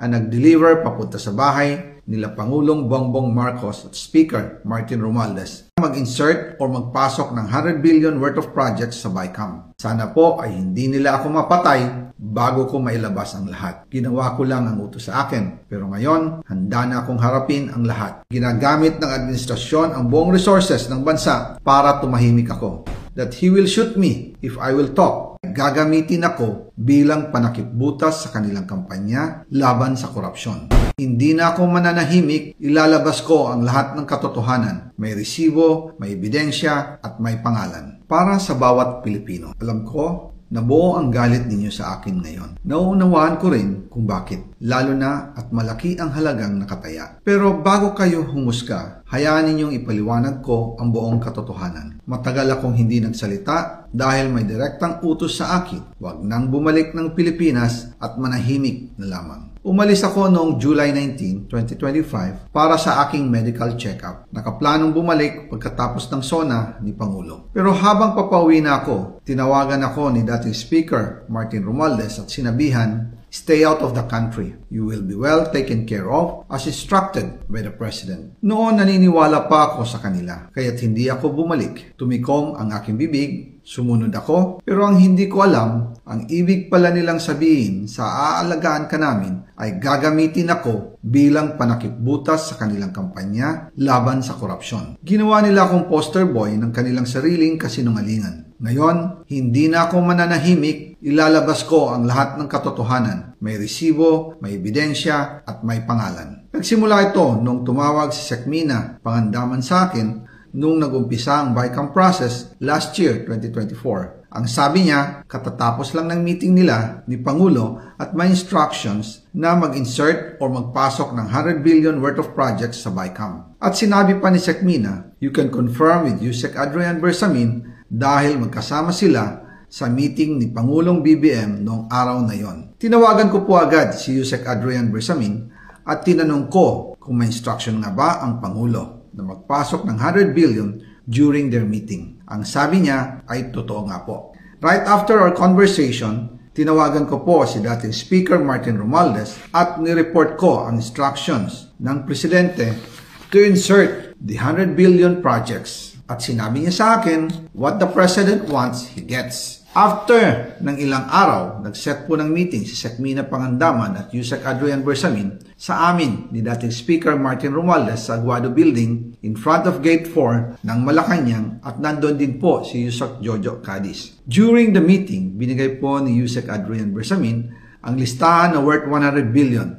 ang nag-deliver papunta sa bahay nila Pangulong Bongbong Marcos at Speaker Martin Romualdez mag-insert o magpasok ng 100 billion worth of projects sa BICAM. Sana po ay hindi nila ako mapatay bago ko mailabas ang lahat. Ginawa ko lang ang utos sa akin, pero ngayon handa na akong harapin ang lahat. Ginagamit ng administrasyon ang buong resources ng bansa para tumahimik ako. That he will shoot me if I will talk. Gagamitin ako bilang panakipbutas sa kanilang kampanya laban sa korupsyon. Hindi na ako mananahimik, ilalabas ko ang lahat ng katotohanan. May resibo, may ebidensya, at may pangalan. Para sa bawat Pilipino. Alam ko, nabuo ang galit ninyo sa akin ngayon. Nauunawaan ko rin kung bakit, lalo na at malaki ang halagang nakataya. Pero bago kayo humusga, hayaan ninyong ipaliwanag ko ang buong katotohanan. Matagal akong hindi nagsalita dahil may direktang utos sa akin. Huwag nang bumalik ng Pilipinas at manahimik na lamang. Umalis ako noong July 19, 2025 para sa aking medical check-up. Nakaplanong bumalik pagkatapos ng SONA ni Pangulo. Pero habang papauwi na ako, tinawagan ako ni dating Speaker Martin Romualdez at sinabihan, "Stay out of the country. You will be well taken care of as instructed by the President." Noon naniniwala pa ako sa kanila, kaya't hindi ako bumalik. Tumikom ang aking bibig, sumunod ako, pero ang hindi ko alam, ang ibig pala nilang sabihin sa aalagaan ka namin ay gagamitin ako bilang panakipbutas sa kanilang kampanya laban sa korupsyon. Ginawa nila akong poster boy ng kanilang sariling kasinungalingan. Ngayon, hindi na ako mananahimik, ilalabas ko ang lahat ng katotohanan. May resibo, may ebidensya, at may pangalan. Nagsimula ito nung tumawag si Sekmina Pangandaman sa akin nung nag-umpisa ang BICAM process last year, 2024. Ang sabi niya, katatapos lang ng meeting nila ni Pangulo at may instructions na mag-insert o magpasok ng 100 billion worth of projects sa BICAM. At sinabi pa ni Sekmina, "You can confirm with Yusek Adrian Bersamin dahil magkasama sila sa meeting ni Pangulong BBM noong araw na yon." Tinawagan ko po agad si Yusek Adrian Bersamin at tinanong ko kung may instruction nga ba ang Pangulo na magpasok ng 100 billion during their meeting. Ang sabi niya ay totoo nga po. Right after our conversation, tinawagan ko po si dating Speaker Martin Romualdez at nireport ko ang instructions ng Presidente to insert the 100 billion projects. At sinabi niya sa akin, what the President wants, he gets. After ng ilang araw, nag-set po ng meeting si Sekmina Pangandaman at Yusek Adrian Bersamin sa amin ni dating Speaker Martin Romualdez sa Aguado Building in front of Gate 4 ng Malacanang at nandun din po si Yusek Jojo Cadiz. During the meeting, binigay po ni Yusek Adrian Bersamin ang listahan na worth 100 billion